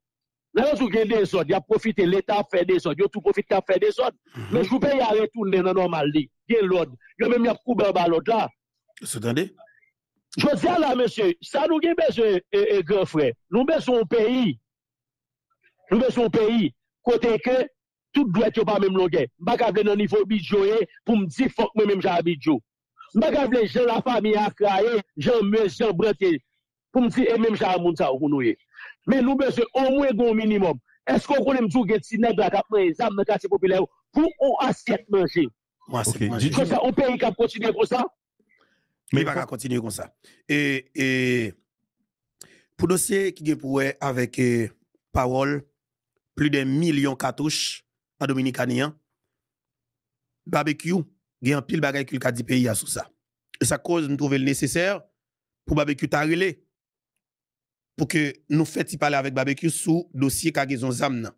là on gagne des autres il a profité l'état fait des autres yo tout profite à faire des autres mais je vous paye à retourner dans normal li gagne l'ordre yo même y a couper ba l'autre là vous entendez. Je dis à la monsieur, ça nous a besoin, grand frère. Nous besoin un pays. Nous besoin un pays. Côté que tout doit être pas même longueur. Je ne vais pas dans niveau bidjoué pour me dire faut que moi-même j'ai bidjou. Je ne vais pas gens la famille à crayer, Jean Breté, pour me dire et même j'ai moun ça pour nous. Mais nous besoin au moins un minimum. Est-ce qu'on connaît m'dou que si nèg la cap prendre les âmes dans quartier populaire pour on assiette manger. C'est ça un pays qui continue comme ça. Mais il va continuer comme ça. Et pour dossier qui est pour avec parole, plus de 1 million de cartouches en Dominicanien, barbecue, il y a un pile bagay qui a dit pays à sous ça. Et ça cause nous trouver le nécessaire pour barbecue tarélé pour que nous fassions parler avec barbecue sous dossier kagezon zamna.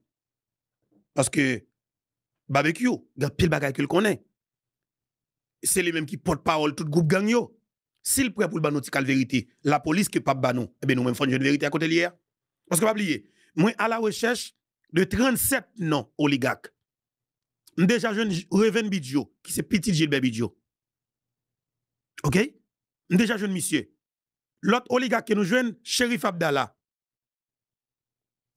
Parce que barbecue, il y a pile bagay qu'il connaît. C'est les mêmes qui portent parole tout groupe gang yo. S'il prêt pour le banotical vérité, la police que pas banou, eh bien nous même font une vérité à côté hier. Parce que pas oublier, moi à la recherche de 37 noms oligarques. Déjà jeune Reven Bidjo, qui c'est petit Gilbert Bidjo. OK? Déjà jeune monsieur. L'autre oligarque que nous jouons, Sheriff Abdallah.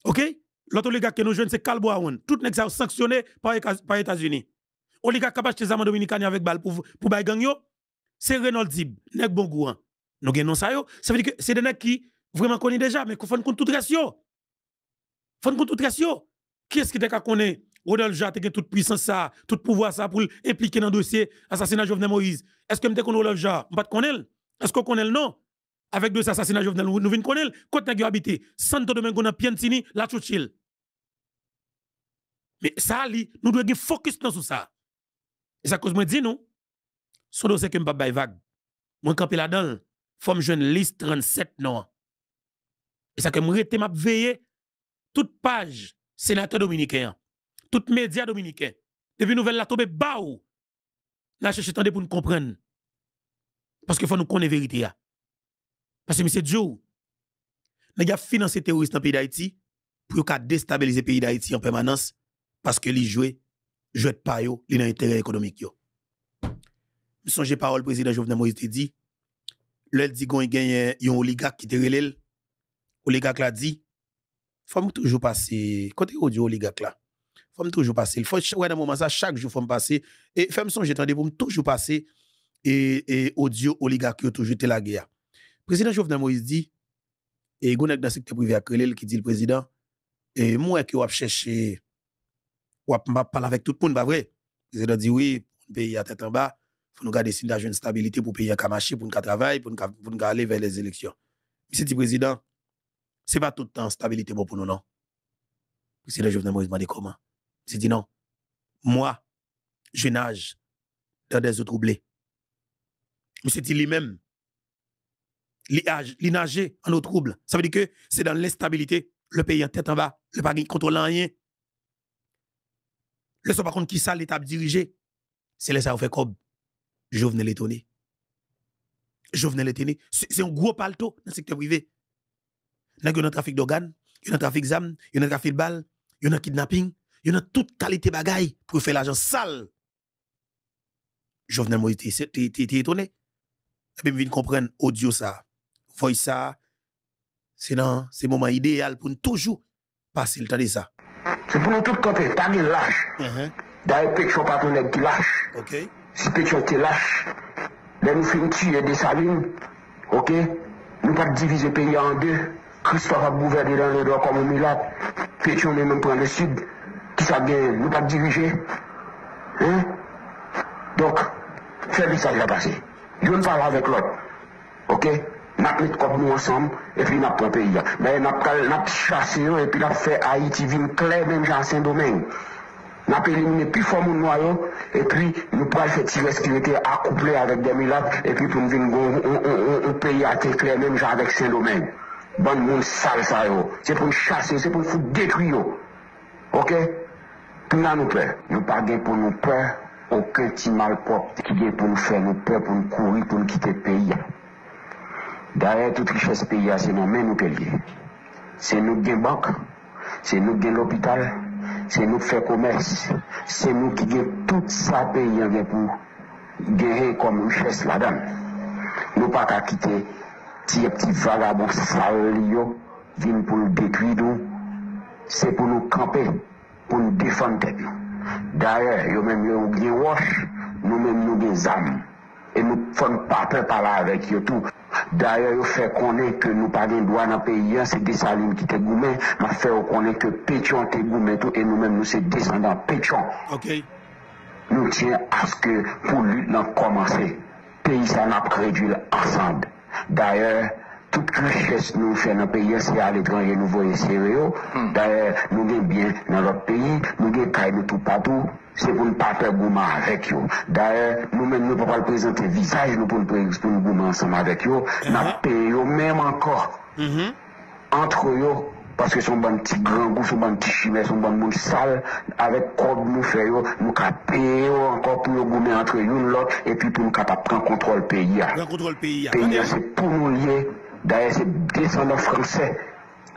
OK? L'autre oligarque que nous jouons, c'est Kalbo Aoun. Tout n'est pas sanctionné par les États-Unis. Oligarque capable de des dominicains avec balle pour bay gang yo, c'est Renaud Dib, nek bon gouan. Nous gagnons ça yo, ça veut dire que c'est des nèg qui vraiment connaissent déjà mais qu'on faut compte tout ratio. Faut compte tout ratio. Qui est-ce qui t'a connaît Rodolphe Jacques a toute puissance ça, tout pouvoir ça pour impliquer dans le dossier assassinat Jovenel Moïse. Est-ce que m'te connaît Rodolphe Jacques? M'pas connaît? Est-ce qu'on connaît le nom? Avec deux assassinats Jovenel nous vinn connaît côté nèg habité Santo Domingo dans Piantini, la Chouchil. Mais ça nous devons focus sur ça. Et ça cause moi dit nous, son dossier que m'pa bay vague. Moi camper là-dedans, faut me joindre liste 37 non. Et ça que me rete m'a veiller toute page sénateur dominicain, toute média dominicain. Depuis nouvelle la tombe baou. Là chercher temps pour nous comprendre. Parce que faut nous connaître la vérité. Parce que monsieur Joe, nous avons financé les terroristes dans le pays d'Haïti pour déstabiliser le pays d'Haïti en permanence parce que les jouent pas yo, li nan intérêt économique yo. Je songe parole président Jovenel Moïse te dit, le dit gon gagne yon oligarque qui te relève, oligarque la dit, faut me toujours passer côté audio oligarque là. Faut me toujours passer, il faut ouais dans moment ça chaque jour faut me passer et fait me songe tande pour me toujours passer et audio oligarque yo toujours te la guerre. Président Jovenel Moïse dit et gon dans secteur privé ak relève qui dit le président et moi qui va chercher ou à parler avec tout le monde, pas vrai? Le président dit oui, pour pays à tête en bas, il faut nous garder une stabilité pour payer un marché, pour nous travailler, pour nous aller vers les élections. Monsieur le président, ce n'est pas tout le temps stabilité pour nous, non? Le président Jovenel Moïse m'a dit comment? Il dit non. Moi, je nage dans des eaux troublées. Monsieur dit lui-même, il nage en eau trouble. Ça veut dire que c'est dans l'instabilité, le pays en tête en bas, le pays contrôlant rien. Le son par contre qui ça l'État dirigé, c'est là ça fait comme Jovenel étonné. Jovenel étonné, c'est un gros palto dans le secteur privé. Il y a un trafic d'organes, il y a un trafic d'armes, il y a un trafic de balles, il y a un kidnapping, il y a toute qualité bagaille pour faire l'argent sale. Jovenel Moïse t'es étonné. Et puis, je viens comprendre audio ça, voice ça, c'est le moment idéal pour nous toujours passer le temps de ça. C'est pour nous tous camper, pas de lâche. D'ailleurs, Pétion pas ton nègre qui lâche. Si Pétion te lâche, là nous faisons tuer des salines, ok? Nous pas diviser le pays en deux. Christophe a gouverné dans les doigts comme un milade. Pétion même prend le sud. Qui ça gagne? Nous pas diriger. Hein? Donc, fais ça qui va passer. Je ne parle avec l'autre. Ok? Nous mettons comme nous ensemble et puis nous prenons le pays. Mais nous avons chassé et puis nous avons fait Haïti vine clair même dans Saint-Domingue. Nous avons éliminé plus fort mon noyau et puis nous pouvons faire tirer sécurité accouplé avec des milades et puis pour nous venir un pays à terre clair même avec Saint-Domingue. Bon monde sale ça yo. C'est pour nous chasser, c'est pour nous détruire. Ok? Tout là nous peur. Nous pas pour nous peur aucun petit mal propre qui vient pour nous faire nous peur pour nous courir pour nous quitter le pays. D'ailleurs, toute richesse pays, c'est nous mêmes nous liés. C'est nous qui avons banque, c'est nous qui avons l'hôpital, c'est nous qui faisons commerce, c'est nous qui avons tout ça pays pour gagner comme richesse là-dedans. Nous ne pouvons pas quitter ces petits vagabonds sales, viennent pour nous détruire, c'est pour nous camper, pour nous défendre tête. D'ailleurs, nous-mêmes nous avons bien wash, nous-mêmes nous avons des armes. Et nous ne faisons pas peur parler avec eux tout. D'ailleurs, il fait connaître que nous pas de droit dans le pays, c'est des salines qui étaient gourmets, mais fait connaître que Pétion était gourmet tout, et nous-mêmes nous sommes descendants Pétion. Okay. Nous tiens à ce que pour lui, nous commencer. Pays, ça n'a pas réduit ensemble. D'ailleurs, toute richesse nous fait dans le pays, c'est à l'étranger, nous voyons sérieux. D'ailleurs, nous sommes bien dans notre pays, nous sommes cailles tout partout. C'est pour ne pas faire gourmand avec eux. D'ailleurs, nous-mêmes, nous ne pouvons pas présenter le visage, nous pour nous gourmand ensemble avec eux. Nous payons même encore entre eux, parce que sont bons petits grands goûts, sont bons petits chimères, sont bons monde sales, avec quoi nous faisons, nous payons encore pour nous gourmer entre eux, l'autre, et puis pour nous prendre contrôle pays. Prendre contrôle pays. Pays, c'est pour nous lier. D'ailleurs, c'est descendants français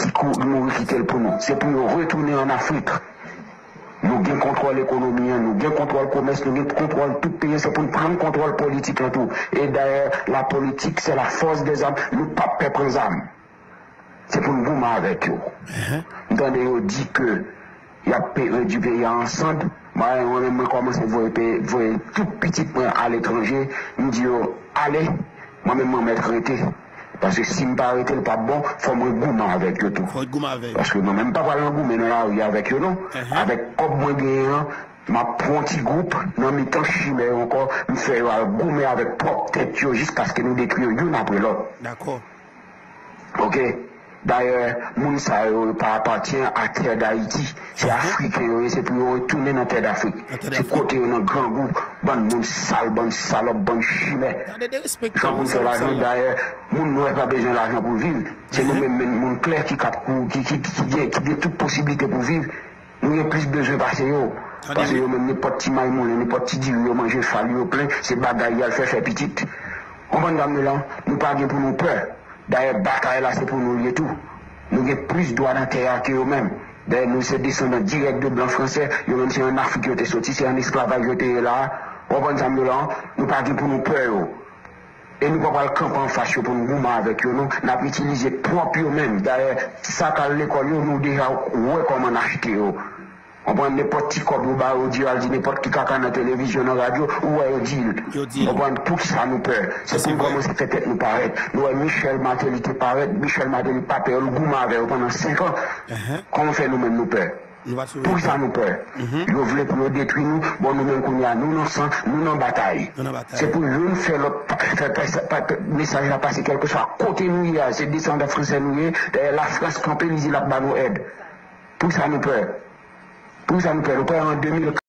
qui nous quitter pour nous. C'est pour nous retourner en Afrique. Nous avons contrôle économique, nous avons contrôle commerce, nous avons contrôle tout pays, c'est pour nous prendre contrôle politique et tout. Et d'ailleurs, la politique, c'est la force des âmes, nous ne pas perdre les âmes. C'est pour nous goumer avec eux. Donc, on dit que il y a du pays ensemble. Moi-même, je commence à voir tout petit point à l'étranger. Je dis, allez, moi-même, je vais m'arrêter. Parce que si je ne pas arrêter, ce n'est pas bon, il faut me goumer avec eux tout. Parce que nous même pas parler en goumer dans la rue avec eux, non. Avec comme moi, je prends un petit groupe, dans mes temps chimé encore, je fais goumer avec propre tête jusqu'à ce que nous détruisions l'une après l'autre. D'accord. Ok. D'ailleurs, Mounsa appartient à terre d'Haïti. C'est africain, c'est pour retourner dans la terre d'Afrique. C'est côté un grand groupe, bon moun sale, bon salope, bon chimé. Quand on fait l'argent, d'ailleurs, moun n'a pas besoin d'argent pour vivre. C'est nous-mêmes, moun clair qui a toute possibilité pour vivre. Nous avons plus besoin de passer. Parce que même les petits maïmoun, les petits dieux, ils mangent fallu au plein, c'est bagaille, ils fait petite. On va nous là, nous parlons pour nous peur. D'ailleurs, bataille là, c'est pour nous lier tout. Nous avons plus de droits dans la terre que eux-mêmes. D'ailleurs, nous sommes descendants directs de blancs français. Nous même si en Afrique, ils sont sortis, c'est un esclavage qui était là. On va nous là, nous parlons pour nous peur. Et nous ne pouvons pas le camp en face pour nous goumer avec eux. Nous avons utilisé propre eux-mêmes. D'ailleurs, ça qu'à l'école, nous déjà, ouais, comment acheter. On prend n'importe qui comme nous, on dit n'importe qui caca dans la télévision, dans la radio, ou on dit. On prend tout ça nous peur. C'est pour comment c'est peut-être nous paraître. Nous, Michel Martelly te paraît, Michel Martelly pas peur, le goût avec pendant 5 ans. Comment fait nous-mêmes nous peur? Pour ça nous peur. Ils voulaient pour nous détruire nous, bon nous-mêmes qu'on y a, nous, nous en bataille. C'est pour nous faire l'autre message à passer quelque chose à côté nous, c'est descendants français nous, la France campée, ils la nous aide. Pour ça nous peur. Pour ça nous peur, en 2000.